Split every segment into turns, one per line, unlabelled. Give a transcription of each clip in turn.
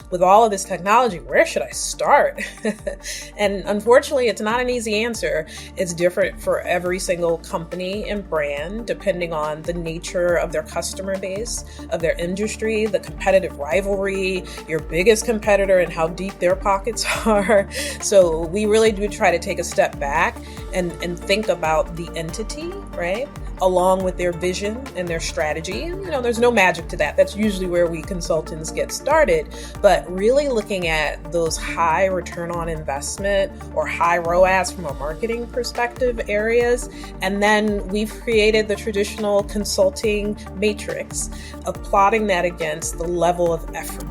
with all of this technology, where should I start? And unfortunately, it's not an easy answer. It's different for every single company and brand, depending on the nature of their customer base, of their industry, the competitive rivalry, your biggest competitor, and how deep their pockets are. So we really do try to take a step back and think about the entity, right? Along with their vision and their strategy. And, there's no magic to that. That's usually where we consultants get started. But really looking at those high return on investment or high ROAS from a marketing perspective areas. And then we've created the traditional consulting matrix of plotting that against the level of effort.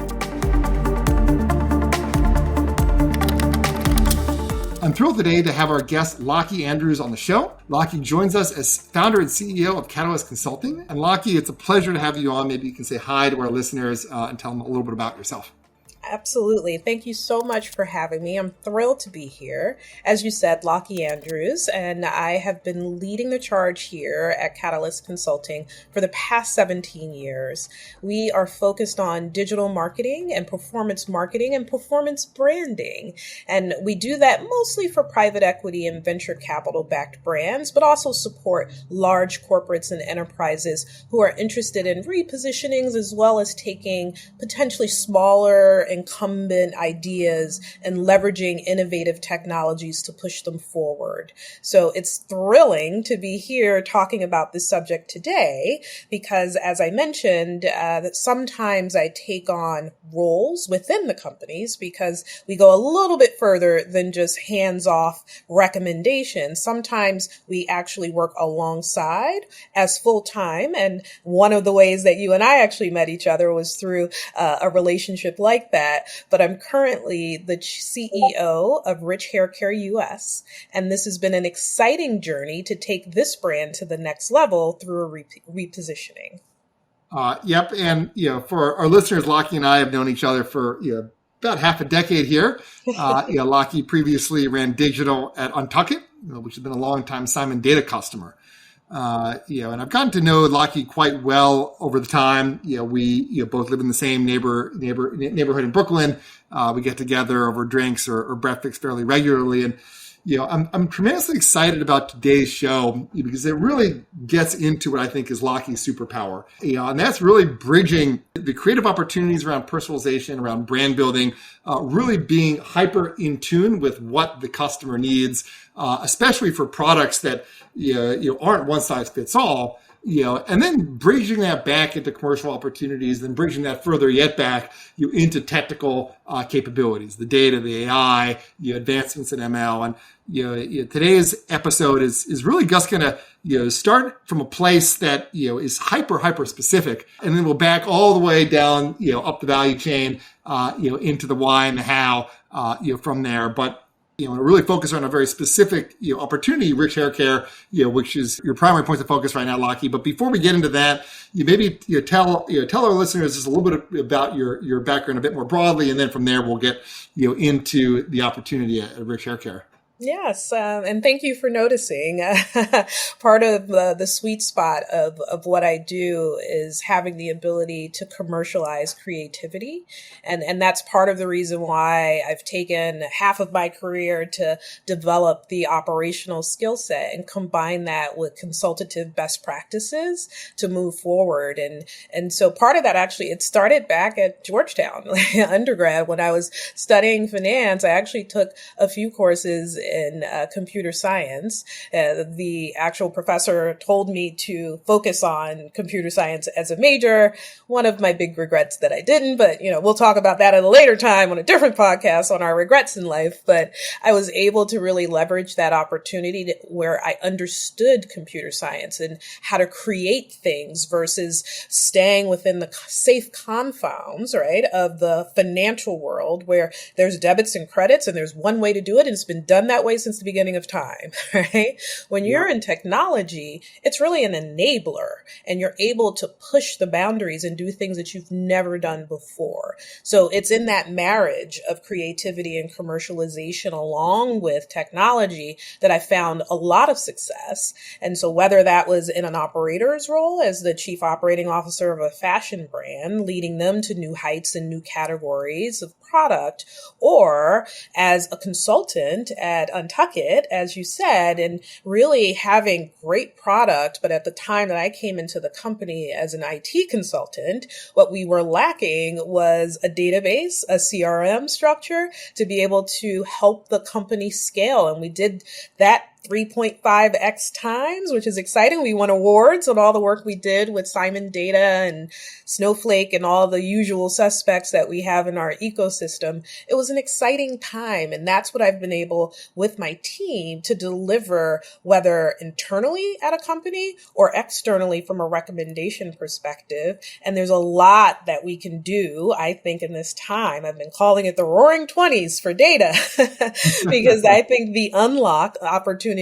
I'm thrilled today to have our guest, Lockie Andrews, on the show. Lockie joins us as founder and CEO of Catalyst Consulting. And Lockie, it's a pleasure to have you on. Maybe you can say hi to our listeners and tell them a little bit about yourself.
Absolutely. Thank you so much for having me. I'm thrilled to be here. As you said, Lockie Andrews, and I have been leading the charge here at Catalyst Consulting for the past 17 years. We are focused on digital marketing and performance branding. And we do that mostly for private equity and venture capital backed brands, but also support large corporates and enterprises who are interested in repositionings as well as taking potentially smaller incumbent ideas and leveraging innovative technologies to push them forward. So it's thrilling to be here talking about this subject today because, as I mentioned, that sometimes I take on roles within the companies because we go a little bit further than just hands-off recommendations. Sometimes we actually work alongside as full-time. And one of the ways that you and I actually met each other was through a relationship like that. But I'm currently the CEO of Rich Hair Care US, and this has been an exciting journey to take this brand to the next level through a repositioning.
Yep, and for our listeners, Lockie and I have known each other for about half a decade here. Lockie previously ran digital at Untuckit, which has been a long time Simon Data customer. And I've gotten to know Lockie quite well over the time. We both live in the same neighborhood in Brooklyn. We get together over drinks or breakfast fairly regularly. And, I'm tremendously excited about today's show because it really gets into what I think is Lockie's superpower. And that's really bridging the creative opportunities around personalization, around brand building, really being hyper in tune with what the customer needs, especially for products that aren't one size fits all. And then bridging that back into commercial opportunities, then bridging that further yet back into technical capabilities, the data, the AI, advancements in ML. And today's episode is really just going to start from a place that is hyper specific, and then we'll back all the way down up the value chain into the why and the how from there. But and really focus on a very specific opportunity, Rich Hair Care, which is your primary point of focus right now, Lockie. But before we get into that, maybe tell our listeners just a little bit about your background a bit more broadly, and then from there we'll get into the opportunity at Rich Hair Care.
Yes, and thank you for noticing. Part of the sweet spot of what I do is having the ability to commercialize creativity. And that's part of the reason why I've taken half of my career to develop the operational skill set and combine that with consultative best practices to move forward. And so part of that actually, it started back at Georgetown, undergrad. When I was studying finance, I actually took a few courses in computer science. The actual professor told me to focus on computer science as a major. One of my big regrets that I didn't, but we'll talk about that at a later time on a different podcast on our regrets in life. But I was able to really leverage that opportunity where I understood computer science and how to create things versus staying within the safe confounds, right, of the financial world where there's debits and credits and there's one way to do it and it's been done that that way since the beginning of time, right? When
Yeah.
you're in technology, it's really an enabler, and you're able to push the boundaries and do things that you've never done before. So it's in that marriage of creativity and commercialization along with technology that I found a lot of success. And so whether that was in an operator's role as the chief operating officer of a fashion brand, leading them to new heights and new categories of product, or as a consultant at Untuckit, as you said, and really having great product. But at the time that I came into the company as an IT consultant, what we were lacking was a database, a CRM structure to be able to help the company scale. And we did that 3.5x times, which is exciting. We won awards on all the work we did with Simon Data and Snowflake and all the usual suspects that we have in our ecosystem. It was an exciting time. And that's what I've been able with my team to deliver, whether internally at a company or externally from a recommendation perspective. And there's a lot that we can do, I think, in this time. I've been calling it the roaring 20s for data because I think the unlock opportunities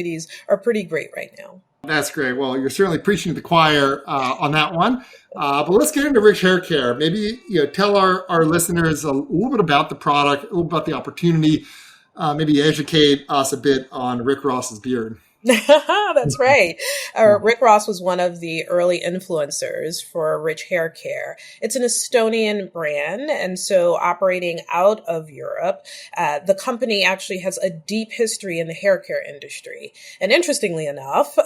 are pretty great right now.
That's great. Well, you're certainly preaching to the choir on that one. But let's get into Rich Hair Care. Maybe tell our listeners a little bit about the product, a little bit about the opportunity. Maybe educate us a bit on Rick Ross's beard.
That's right. Rick Ross was one of the early influencers for Rich Hair Care. It's an Estonian brand, and so operating out of Europe, the company actually has a deep history in the hair care industry. And interestingly enough,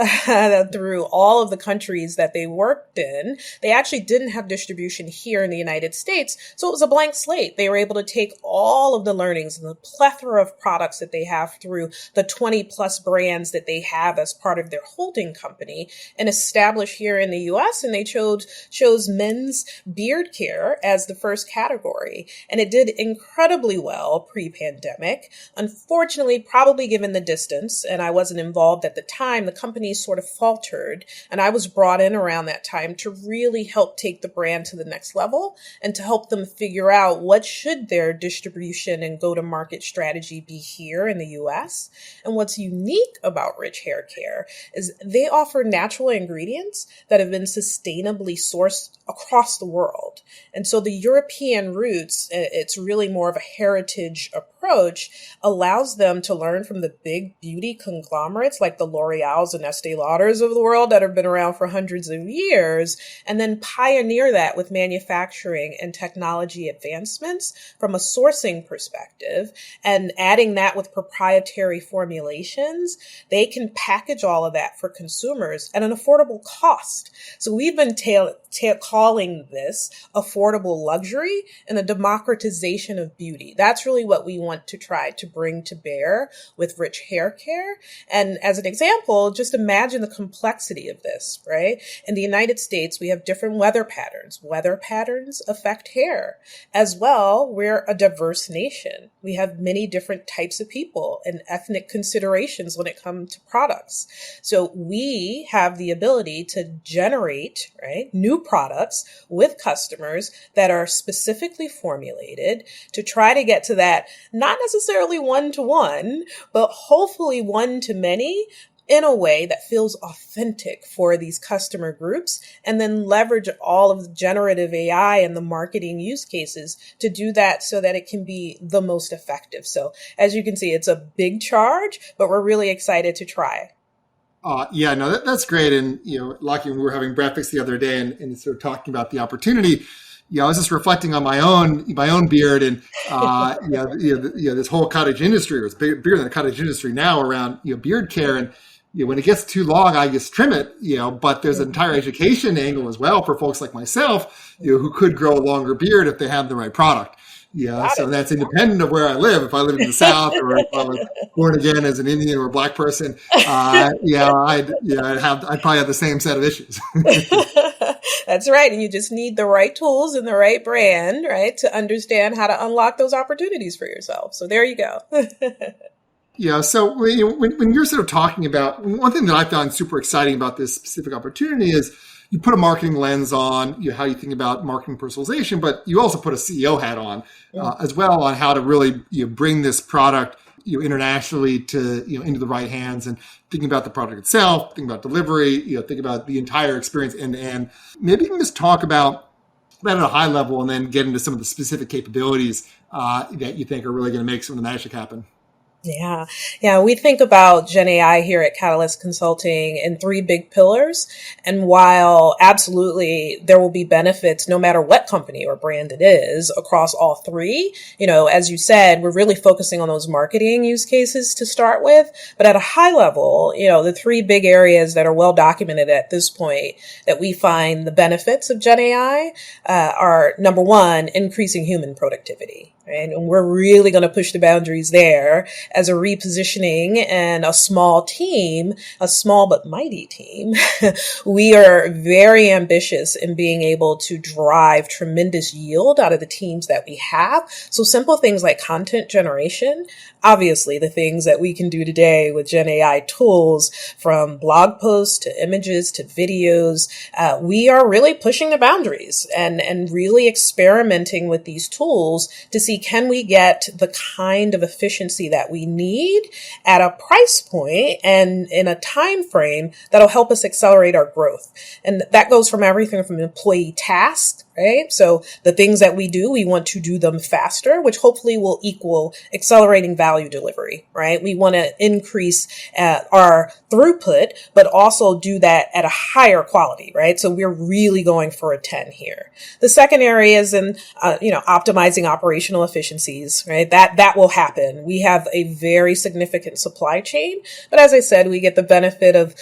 through all of the countries that they worked in, they actually didn't have distribution here in the United States, so it was a blank slate. They were able to take all of the learnings and the plethora of products that they have through the 20 plus brands that they have as part of their holding company and establish here in the US. And they chose men's beard care as the first category. And it did incredibly well pre-pandemic. Unfortunately, probably given the distance, and I wasn't involved at the time, the company sort of faltered. And I was brought in around that time to really help take the brand to the next level and to help them figure out what should their distribution and go-to-market strategy be here in the US. And what's unique about Rich Hair Care is they offer natural ingredients that have been sustainably sourced across the world. And so the European roots, it's really more of a heritage approach, allows them to learn from the big beauty conglomerates like the L'Oreals and Estee Lauders of the world that have been around for hundreds of years, and then pioneer that with manufacturing and technology advancements from a sourcing perspective, and adding that with proprietary formulations. They can package all of that for consumers at an affordable cost. So we've been calling this affordable luxury and a democratization of beauty. That's really what we want to try to bring to bear with Rich Hair Care. And as an example, just imagine the complexity of this, right? In the United States, we have different weather patterns. Weather patterns affect hair. As well, we're a diverse nation. We have many different types of people and ethnic considerations when it comes to products. So we have the ability to generate, right, new products with customers that are specifically formulated to try to get to that, not necessarily one-to-one, but hopefully one-to-many, in a way that feels authentic for these customer groups, and then leverage all of the generative AI and the marketing use cases to do that so that it can be the most effective. So as you can see, it's a big charge, but we're really excited to try.
That's great. And, Lockie, when we were having breakfast the other day and sort of talking about the opportunity, I was just reflecting on my own beard and, this whole cottage industry, or it's bigger than the cottage industry now around, beard care. And, when it gets too long, I just trim it, but there's an entire education angle as well for folks like myself, who could grow a longer beard if they have the right product. So that's independent of where I live. If I live in the South, or if I was born again as an Indian or a Black person, I'd probably have the same set of issues.
That's right. And you just need the right tools and the right brand, right, to understand how to unlock those opportunities for yourself. So there you go.
So when you're sort of talking about, one thing that I found super exciting about this specific opportunity is you put a marketing lens on how you think about marketing personalization, but you also put a CEO hat on as well on how to really bring this product internationally to into the right hands, and thinking about the product itself, thinking about delivery, thinking about the entire experience end to end. Maybe you can just talk about that at a high level, and then get into some of the specific capabilities that you think are really going to make some of the magic happen.
Yeah. Yeah. We think about Gen AI here at Catalyst Consulting in three big pillars. And while absolutely there will be benefits no matter what company or brand it is across all three, as you said, we're really focusing on those marketing use cases to start with. But at a high level, the three big areas that are well documented at this point that we find the benefits of Gen AI are number one, increasing human productivity. Right? And we're really going to push the boundaries there as a repositioning and a small team, a small but mighty team. We are very ambitious in being able to drive tremendous yield out of the teams that we have. So simple things like content generation, obviously the things that we can do today with Gen AI tools, from blog posts to images to videos, we are really pushing the boundaries and really experimenting with these tools to see, can we get the kind of efficiency that we need at a price point and in a time frame that'll help us accelerate our growth. And that goes from everything from employee tasks, right? So the things that we do, we want to do them faster, which hopefully will equal accelerating value delivery, right? We want to increase our throughput, but also do that at a higher quality, right? So we're really going for a 10 here. The second area is in, optimizing operational efficiencies, right? That will happen. We have a very significant supply chain, but as I said, we get the benefit of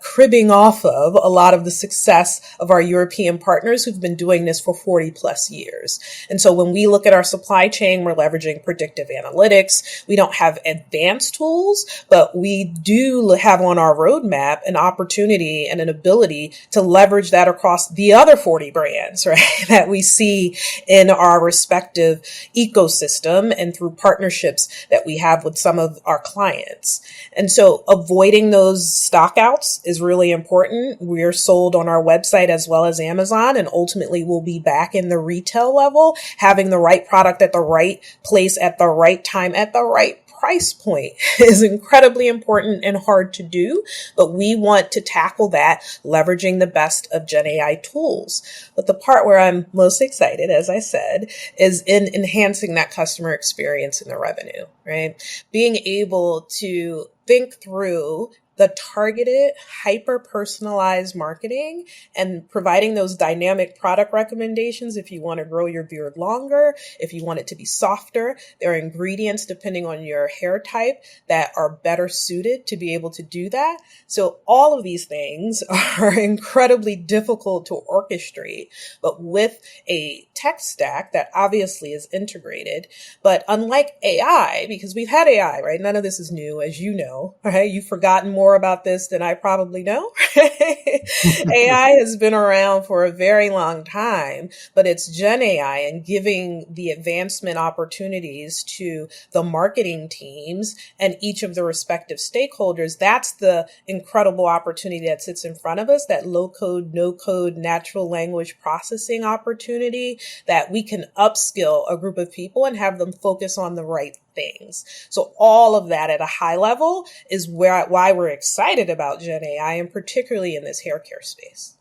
cribbing off of a lot of the success of our European partners who've been doing this for 40 plus years. And so when we look at our supply chain, we're leveraging predictive analytics. We don't have advanced tools, but we do have on our roadmap an opportunity and an ability to leverage that across the other 40 brands, right? That we see in our respective ecosystem and through partnerships that we have with some of our clients. And so avoiding those stockouts is really important. We're sold on our website as well as Amazon, and ultimately we'll be back in the retail level, having the right product at the right place at the right time at the right price point is incredibly important and hard to do, but we want to tackle that leveraging the best of Gen AI tools. But the part where I'm most excited, as I said, is in enhancing that customer experience and the revenue, right? Being able to think through the targeted, hyper-personalized marketing and providing those dynamic product recommendations. If you want to grow your beard longer, if you want it to be softer, there are ingredients depending on your hair type that are better suited to be able to do that. So all of these things are incredibly difficult to orchestrate, but with a tech stack that obviously is integrated. But unlike AI, because we've had AI, right? None of this is new, as you know, right? You've forgotten more about this than I probably know. AI has been around for a very long time, but it's Gen AI and giving the advancement opportunities to the marketing teams and each of the respective stakeholders. That's the incredible opportunity that sits in front of us, that low code, no code, natural language processing opportunity that we can upskill a group of people and have them focus on the right things. So all of that at a high level is why we're excited about Gen AI, and particularly in this hair care space.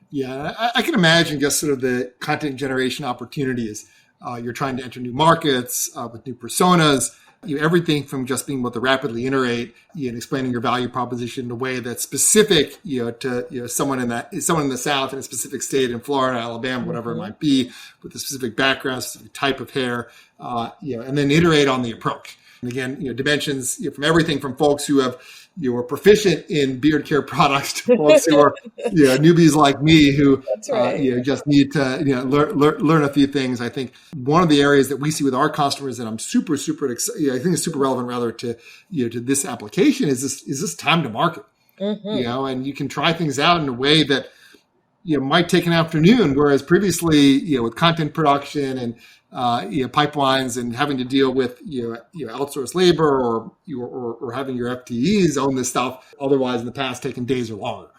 Yeah, I can imagine just sort of the content generation opportunities. You're trying to enter new markets with new personas. Everything from just being able to rapidly iterate and explaining your value proposition in a way that's specific, to someone in the South in a specific state, in Florida, Alabama, whatever it might be, with a specific background, specific type of hair, and then iterate on the approach. And again, dimensions from everything from folks who have are proficient in beard care products to folks who are newbies like me who
right.
just need to learn a few things. I think one of the areas that we see with our customers that I'm super excited, I think is super relevant rather to to this application is this time to market.
Mm-hmm.
And you can try things out in a way that might take an afternoon, whereas previously with content production and pipelines and having to deal with outsourced labor or having your FTEs own this stuff, otherwise in the past taken days or longer.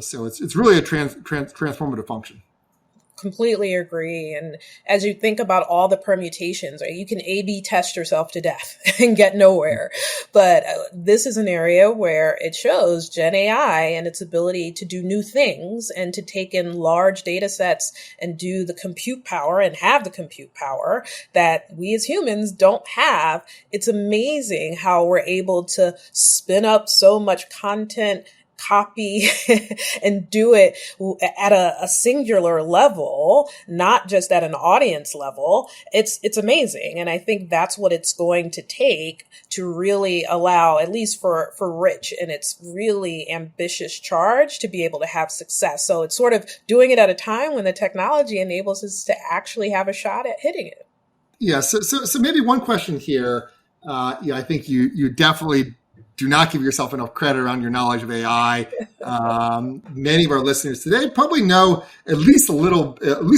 So it's really a transformative function.
Completely agree. And as you think about all the permutations, right, you can A/B test yourself to death and get nowhere. But this is an area where it shows Gen AI and its ability to do new things and to take in large data sets and do the compute power and have the compute power that we as humans don't have. It's amazing how we're able to spin up so much content, copy and do it at a singular level, not just at an audience level. It's amazing. And I think that's what it's going to take to really allow, at least for Rich and its really ambitious charge, to be able to have success. So it's sort of doing it at a time when the technology enables us to actually have a shot at hitting it.
Yeah. So maybe one question here. I think you definitely do not give yourself enough credit around your knowledge of AI. Many of our listeners today probably know at least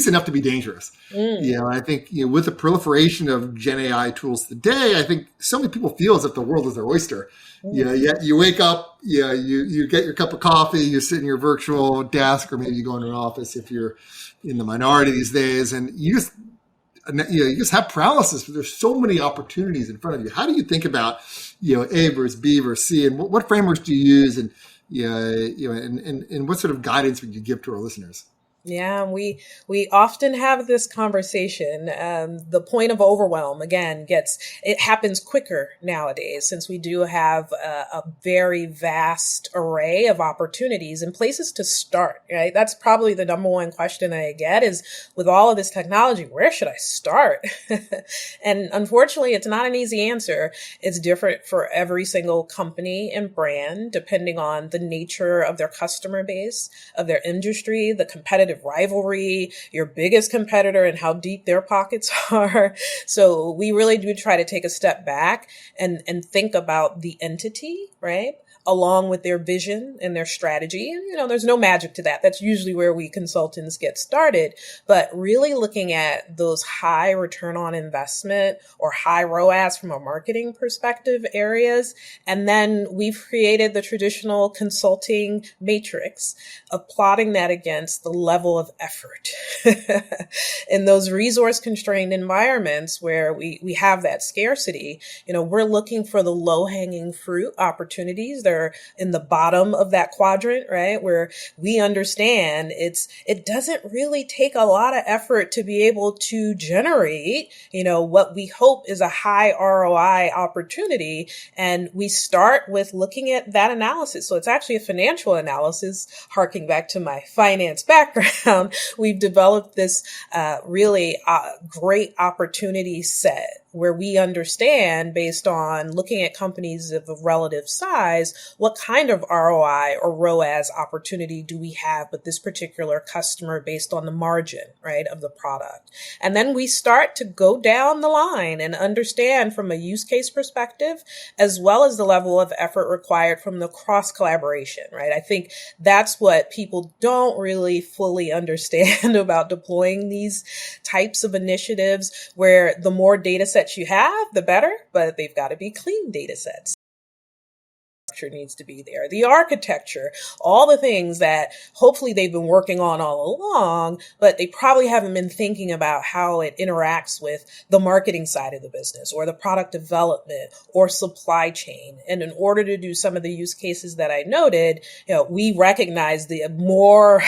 enough to be dangerous. I think with the proliferation of Gen AI tools today, I think so many people feel as if the world is their oyster. You wake up, you get your cup of coffee, you sit in your virtual desk, or maybe you go into an office if you're in the minority these days, and you just have paralysis, but there's so many opportunities in front of you. How do you think about, A versus B versus C, and what frameworks do you use, and and what sort of guidance would you give to our listeners?
Yeah, we often have this conversation. The point of overwhelm, again, it happens quicker nowadays, since we do have a very vast array of opportunities and places to start, right? That's probably the number one question I get is, with all of this technology, where should I start? And unfortunately, it's not an easy answer. It's different for every single company and brand, depending on the nature of their customer base, of their industry, the competitive rivalry, your biggest competitor, and how deep their pockets are. So we really do try to take a step back and think about the entity, right, along with their vision and their strategy. And, there's no magic to that. That's usually where we consultants get started. But really looking at those high return on investment or high ROAS from a marketing perspective areas. And then we've created the traditional consulting matrix of plotting that against the level of effort in those resource constrained environments where we have that scarcity. We're looking for the low hanging fruit opportunities. They're in the bottom of that quadrant, right? Where we understand it doesn't really take a lot of effort to be able to generate, what we hope is a high ROI opportunity. And we start with looking at that analysis. So it's actually a financial analysis, harking back to my finance background. We've developed this really great opportunity set where we understand, based on looking at companies of a relative size, what kind of ROI or ROAS opportunity do we have with this particular customer based on the margin, right, of the product. And then we start to go down the line and understand from a use case perspective, as well as the level of effort required from the cross collaboration, right? I think that's what people don't really fully understand about deploying these types of initiatives, where the more data sets you have, the better, but they've got to be clean data sets. Needs to be there. The architecture, all the things that hopefully they've been working on all along, but they probably haven't been thinking about how it interacts with the marketing side of the business or the product development or supply chain. And in order to do some of the use cases that I noted, we recognize the more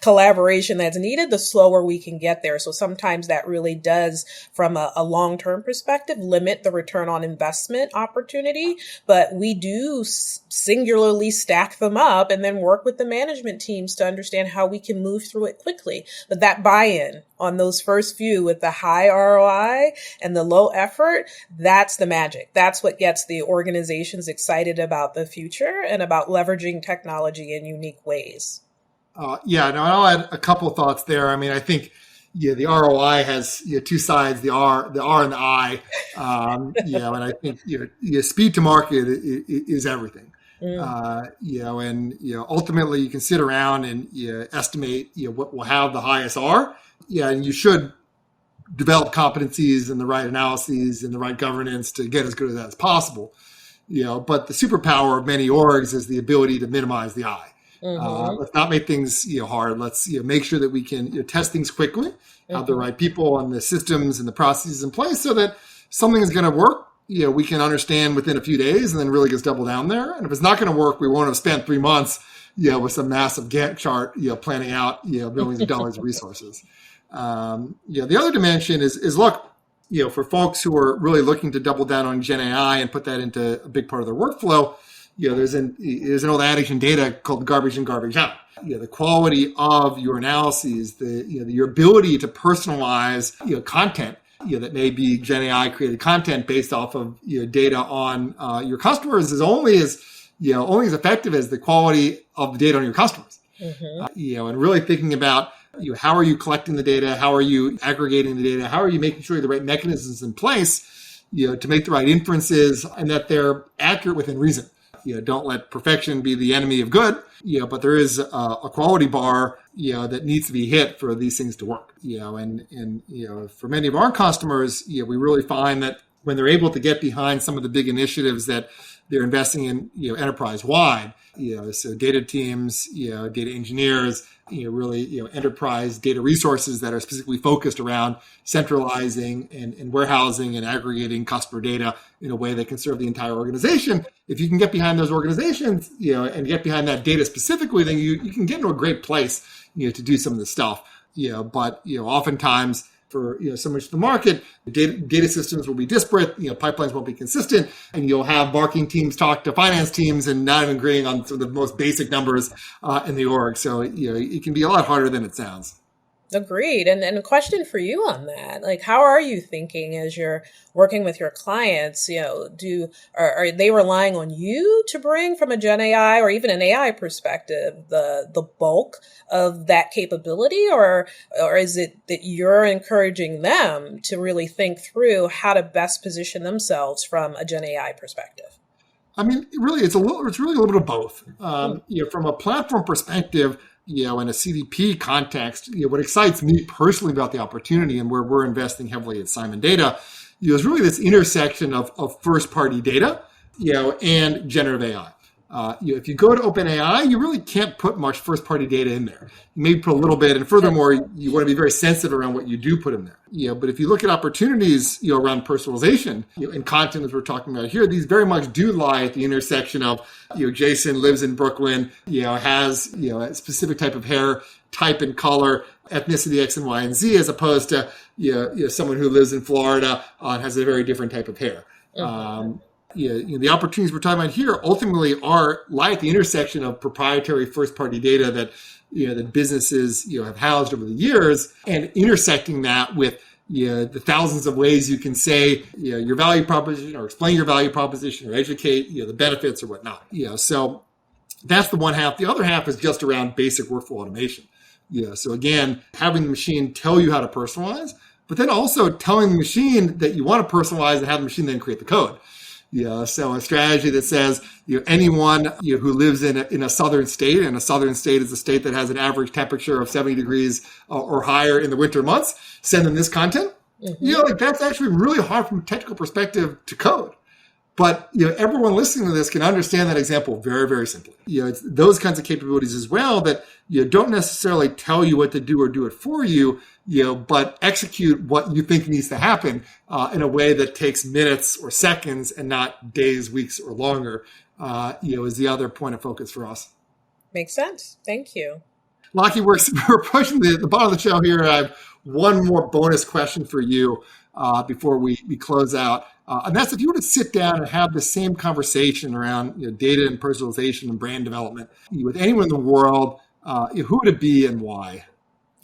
collaboration that's needed, the slower we can get there. So sometimes that really does, from a long-term perspective, limit the return on investment opportunity. But we do singularly stack them up and then work with the management teams to understand how we can move through it quickly. But that buy-in on those first few with the high ROI and the low effort, that's the magic. That's what gets the organizations excited about the future and about leveraging technology in unique ways.
I'll add a couple of thoughts there. I mean, I think the ROI has two sides, the R and the I. And I think speed to market is everything. Ultimately you can sit around and estimate what will have the highest R. And you should develop competencies and the right analyses and the right governance to get as good as possible. But the superpower of many orgs is the ability to minimize the I.
Mm-hmm.
Let's not make things hard. Let's make sure that we can test things quickly, have the
Mm-hmm.
right people and the systems and the processes in place so that something is going to work. We can understand within a few days and then really just double down there. And if it's not going to work, we won't have spent 3 months with some massive Gantt chart planning out millions of dollars of resources. The other dimension is look, for folks who are really looking to double down on Gen AI and put that into a big part of their workflow, there's an old adage in data called garbage in, garbage out. The quality of your analyses, your ability to personalize content that may be Gen AI created content based off of data on your customers is only as effective as the quality of the data on your customers.
Mm-hmm.
And really thinking about how are you collecting the data, how are you aggregating the data, how are you making sure the right mechanisms in place, to make the right inferences and that they're accurate within reason. Don't let perfection be the enemy of good. But there is a quality bar, that needs to be hit for these things to work. And for many of our customers, we really find that when they're able to get behind some of the big initiatives that they're investing in, enterprise wide, so data teams, data engineers, really, enterprise data resources that are specifically focused around centralizing and warehousing and aggregating customer data in a way that can serve the entire organization. If you can get behind those organizations, and get behind that data specifically, then you can get into a great place, to do some of this stuff. But oftentimes for so much of the market, data systems will be disparate, pipelines won't be consistent, and you'll have marketing teams talk to finance teams and not even agreeing on some of the most basic numbers in the org. So it can be a lot harder than it sounds.
Agreed. And a question for you on that, like, how are you thinking as you're working with your clients? Are they relying on you to bring from a Gen AI or even an AI perspective, the bulk of that capability, or is it that you're encouraging them to really think through how to best position themselves from a Gen AI perspective?
I mean, really, it's really a little bit of both. From a platform perspective, in a CDP context, what excites me personally about the opportunity and where we're investing heavily at Simon Data, is really this intersection of first-party data, and generative AI. If you go to OpenAI, you really can't put much first-party data in there. You maybe put a little bit, and furthermore, you want to be very sensitive around what you do put in there. But if you look at opportunities, around personalization, and content as we're talking about here, these very much do lie at the intersection of, Jason lives in Brooklyn, has, a specific type of hair type and color, ethnicity X and Y and Z, as opposed to, someone who lives in Florida and has a very different type of hair. The opportunities we're talking about here ultimately lie at the intersection of proprietary first-party data that that businesses have housed over the years, and intersecting that with the thousands of ways you can say your value proposition or explain your value proposition or educate the benefits or whatnot. So that's the one half. The other half is just around basic workflow automation. So again, having the machine tell you how to personalize, but then also telling the machine that you want to personalize and have the machine then create the code. So a strategy that says anyone who lives in a southern state, and a southern state is a state that has an average temperature of 70 degrees or higher in the winter months, send them this content. That's actually really hard from a technical perspective to code. But everyone listening to this can understand that example very, very simply. It's those kinds of capabilities as well that don't necessarily tell you what to do or do it for you, but execute what you think needs to happen in a way that takes minutes or seconds and not days, weeks, or longer. Is the other point of focus for us.
Makes sense. Thank you.
Lockie, we're approaching the bottom of the show here. I have one more bonus question for you before we close out. And that's if you were to sit down and have the same conversation around data and personalization and brand development with anyone in the world, who would it be and why?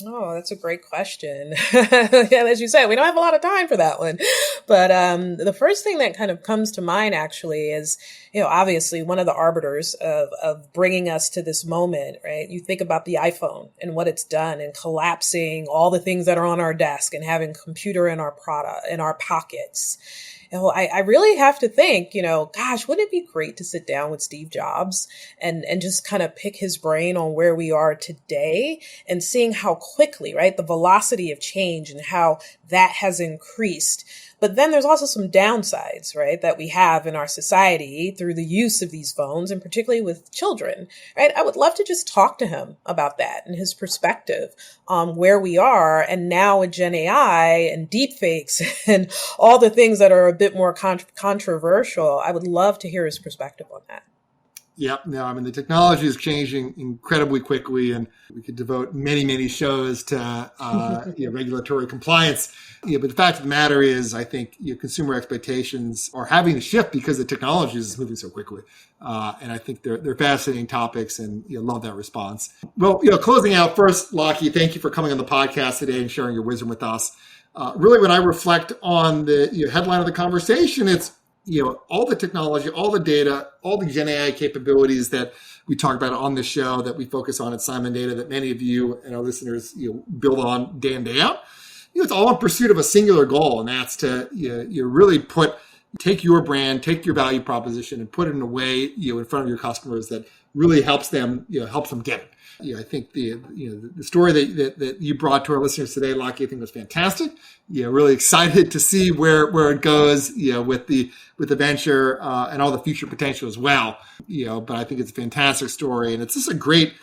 Oh, that's a great question. And as you said, we don't have a lot of time for that one. But the first thing that kind of comes to mind actually is, obviously one of the arbiters of bringing us to this moment, right? You think about the iPhone and what it's done and collapsing all the things that are on our desk and having a computer in our product, in our pockets. I really have to think, gosh, wouldn't it be great to sit down with Steve Jobs and just kind of pick his brain on where we are today and seeing how quickly, right, the velocity of change and how that has increased. But then there's also some downsides, right, that we have in our society through the use of these phones, and particularly with children, right? I would love to just talk to him about that and his perspective on where we are. And now with Gen AI and deepfakes and all the things that are a bit more controversial, I would love to hear his perspective on that.
Yep. No, I mean, the technology is changing incredibly quickly, and we could devote many, many shows to regulatory compliance. But the fact of the matter is, I think consumer expectations are having to shift because the technology is moving so quickly. And I think they're fascinating topics, and love that response. Well, closing out first, Lockie, thank you for coming on the podcast today and sharing your wisdom with us. Really, when I reflect on the headline of the conversation, it's all the technology, all the data, all the Gen AI capabilities that we talk about on the show, that we focus on at Simon Data, that many of you and our listeners build on day in, day out. It's all in pursuit of a singular goal, and that's to really take your brand, take your value proposition, and put it in a way in front of your customers that really helps them get it. I think the story that you brought to our listeners today, Lockie, I think was fantastic. Really excited to see where it goes. With the venture and all the future potential as well. But I think it's a fantastic story, and it's just a great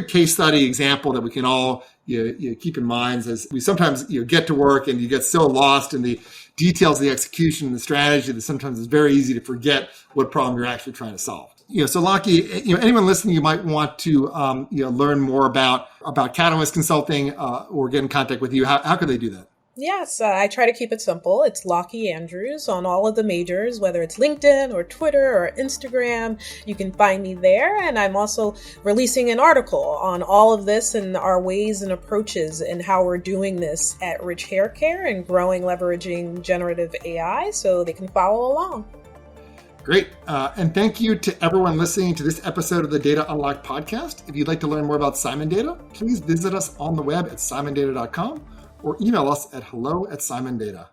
case study example that we can all keep in mind as we sometimes get to work and you get so lost in the details of the execution and the strategy that sometimes it's very easy to forget what problem you're actually trying to solve. So Lockie, anyone listening, you might want to learn more about Catalyst Consulting or get in contact with you. How could they do that?
Yes, I try to keep it simple. It's Lockie Andrews on all of the majors, whether it's LinkedIn or Twitter or Instagram. You can find me there. And I'm also releasing an article on all of this and our ways and approaches and how we're doing this at Rich Hair Care and growing, leveraging generative AI, so they can follow along.
Great. And thank you to everyone listening to this episode of the Data Unlocked podcast. If you'd like to learn more about Simon Data, please visit us on the web at simondata.com or email us at hello@simondata.